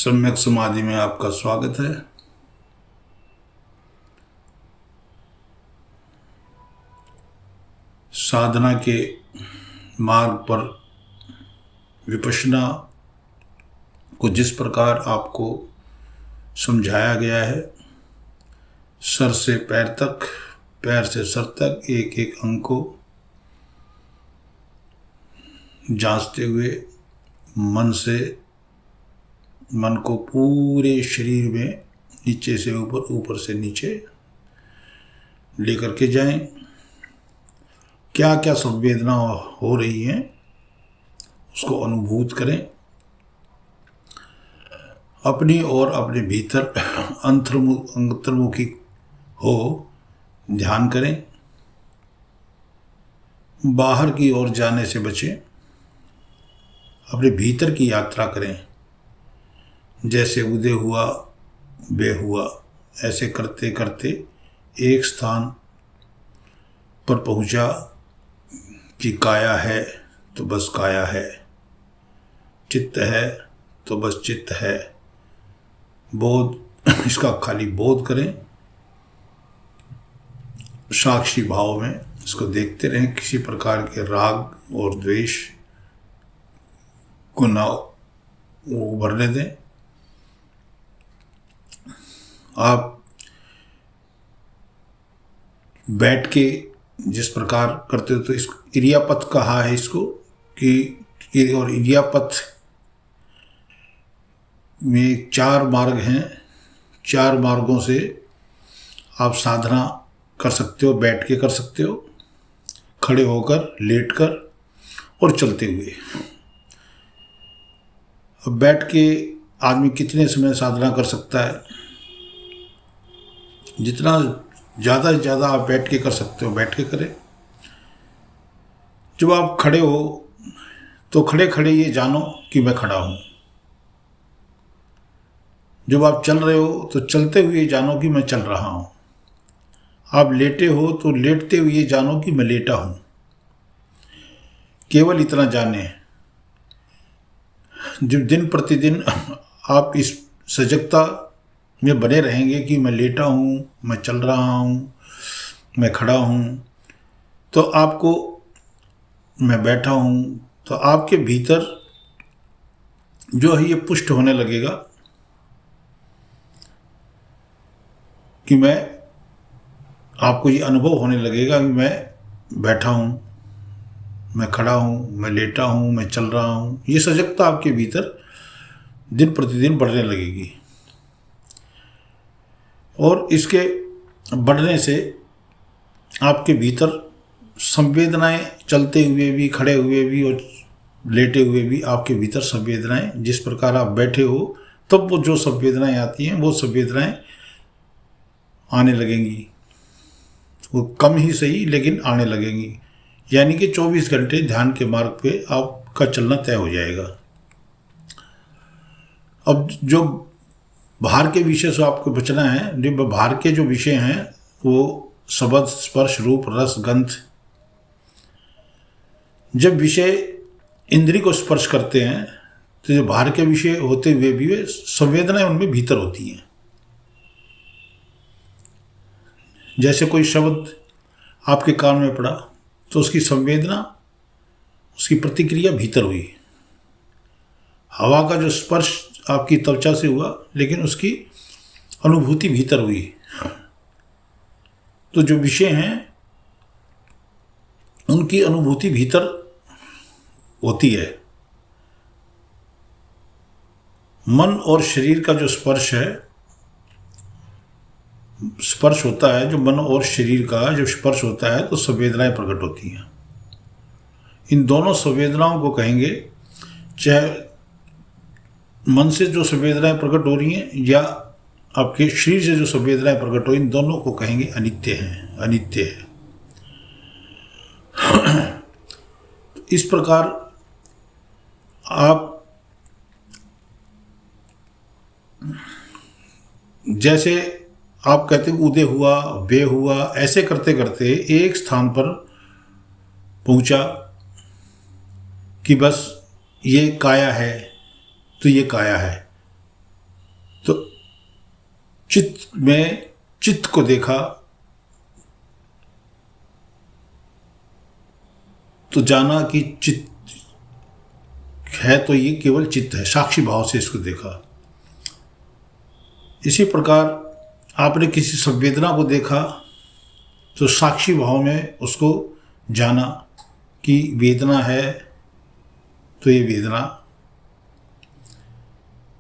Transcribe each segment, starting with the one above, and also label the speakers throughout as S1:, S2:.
S1: सम्यक समाधि में आपका स्वागत है। साधना के मार्ग पर विपश्यना को जिस प्रकार आपको समझाया गया है, सर से पैर तक, पैर से सर तक एक एक अंग को जांचते हुए मन को पूरे शरीर में नीचे से ऊपर, ऊपर से नीचे लेकर के जाएं। क्या क्या संवेदना हो रही हैं उसको अनुभूत करें। अपनी और अपने भीतर अंतर्मुखी हो ध्यान करें। बाहर की ओर जाने से बचें, अपने भीतर की यात्रा करें। जैसे उदय हुआ बे हुआ, ऐसे करते करते एक स्थान पर पहुंचा कि काया है तो बस काया है, चित्त है तो बस चित्त है। बोध, इसका खाली बोध करें। साक्षी भाव में इसको देखते रहें। किसी प्रकार के राग और द्वेष को ना उभरने दें। आप बैठ के जिस प्रकार करते हो, तो इसको इरियापथ कहा है इसको, कि और इरियापथ में 4 मार्ग हैं। 4 मार्गों से आप साधना कर सकते हो। बैठ के कर सकते हो, खड़े होकर, लेटकर और चलते हुए। अब बैठ के आदमी कितने समय साधना कर सकता है? जितना ज़्यादा से ज़्यादा आप बैठ के कर सकते हो, बैठ के करें। जब आप खड़े हो तो खड़े खड़े ये जानो कि मैं खड़ा हूँ। जब आप चल रहे हो तो चलते हुए जानो कि मैं चल रहा हूँ। आप लेटे हो तो लेटते हुए जानो कि मैं लेटा हूँ। केवल इतना जाने। जब दिन प्रतिदिन आप इस सजगता में बने रहेंगे कि मैं लेटा हूँ, मैं चल रहा हूँ, मैं खड़ा हूँ, तो आपको, मैं बैठा हूँ, तो आपके भीतर जो है ये पुष्ट होने लगेगा कि आपको ये अनुभव होने लगेगा कि मैं बैठा हूँ, मैं खड़ा हूँ, मैं लेटा हूँ, मैं चल रहा हूँ। ये सजगता आपके भीतर दिन प्रतिदिन बढ़ने लगेगी। और इसके बढ़ने से आपके भीतर संवेदनाएं, चलते हुए भी, खड़े हुए भी और लेटे हुए भी, आपके भीतर संवेदनाएं, जिस प्रकार आप बैठे हो तब वो जो संवेदनाएं आती हैं, वो संवेदनाएं आने लगेंगी। वो कम ही सही, लेकिन आने लगेंगी। यानी कि 24 घंटे ध्यान के मार्ग पे आपका चलना तय हो जाएगा। अब जो बाहर के विषय से आपको बचना है। जो बाहर के जो विषय हैं वो शब्द, स्पर्श, रूप, रस, गंध। जब विषय इंद्री को स्पर्श करते हैं तो जो बाहर के विषय होते हुए भी वे संवेदनाएं उनमें भीतर होती हैं। जैसे कोई शब्द आपके कान में पड़ा तो उसकी संवेदना, उसकी प्रतिक्रिया भीतर हुई। हवा का जो स्पर्श आपकी त्वचा से हुआ, लेकिन उसकी अनुभूति भीतर हुई। तो जो विषय हैं उनकी अनुभूति भीतर होती है। मन और शरीर का जो स्पर्श है, स्पर्श होता है, जो मन और शरीर का जब स्पर्श होता है तो संवेदनाएं प्रकट होती हैं। इन दोनों संवेदनाओं को कहेंगे, चाहे मन से जो संवेदनाएं प्रकट हो रही हैं या आपके शरीर से जो संवेदनाएं प्रकट हो, इन दोनों को कहेंगे अनित्य हैं, अनित्य है। इस प्रकार आप जैसे आप कहते हैं उदय हुआ बे हुआ, ऐसे करते करते एक स्थान पर पहुंचा कि बस ये काया है तो ये काया है। चित्त में चित्त को देखा तो जाना कि चित्त है, तो ये केवल चित्त है, साक्षी भाव से इसको देखा। इसी प्रकार आपने किसी संवेदना को देखा तो साक्षी भाव में उसको जाना कि वेदना है, तो ये वेदना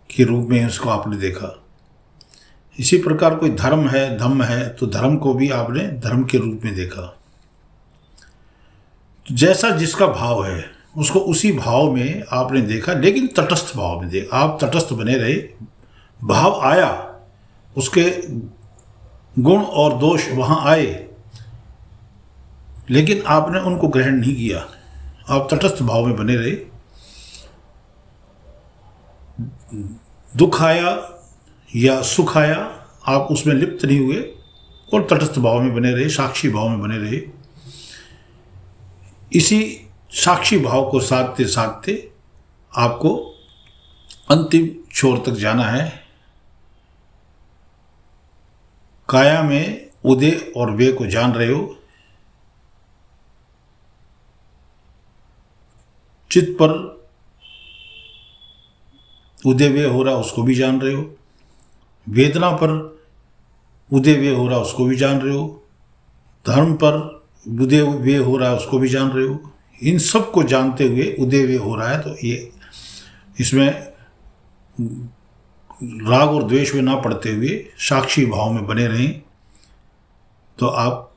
S1: के रूप में उसको आपने देखा। इसी प्रकार कोई धर्म है, धम्म है, तो धर्म को भी आपने धर्म के रूप में देखा। तो जैसा जिसका भाव है उसको उसी भाव में आपने देखा, लेकिन तटस्थ भाव में देखा। आप तटस्थ बने रहे, भाव आया, उसके गुण और दोष वहाँ आए, लेकिन आपने उनको ग्रहण नहीं किया, आप तटस्थ भाव में बने रहे। दुख आया या सुख आया, आप उसमें लिप्त नहीं हुए और तटस्थ भाव में बने रहे, साक्षी भाव में बने रहे। इसी साक्षी भाव को साधते साधते आपको अंतिम छोर तक जाना है। काया में उदय और व्यय को जान रहे हो, चित्त पर उदय व्यय हो रहा उसको भी जान रहे हो, वेदना पर उदय व्यय हो रहा उसको भी जान रहे हो, धर्म पर उदय व्यय हो रहा है उसको भी जान रहे हो। इन सब को जानते हुए उदय व्यय हो रहा है, तो ये इसमें राग और द्वेष में ना पड़ते हुए साक्षी भाव में बने रहें, तो आप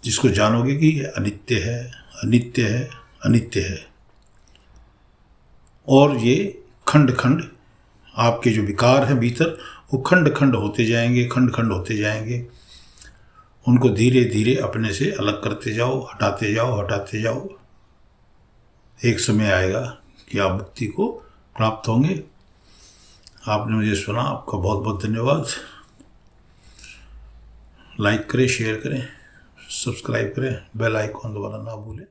S1: जिसको जानोगे कि ये अनित्य है, अनित्य है, अनित्य है। और ये खंड खंड आपके जो विकार हैं भीतर, वो खंड खंड होते जाएंगे, खंड खंड होते जाएंगे। उनको धीरे धीरे अपने से अलग करते जाओ, हटाते जाओ, हटाते जाओ। एक समय आएगा कि आप मुक्ति को प्राप्त होंगे। आपने मुझे सुना, आपका बहुत बहुत धन्यवाद। लाइक करें, शेयर करें, सब्सक्राइब करें, बेल आइकॉन दबाना ना भूलें।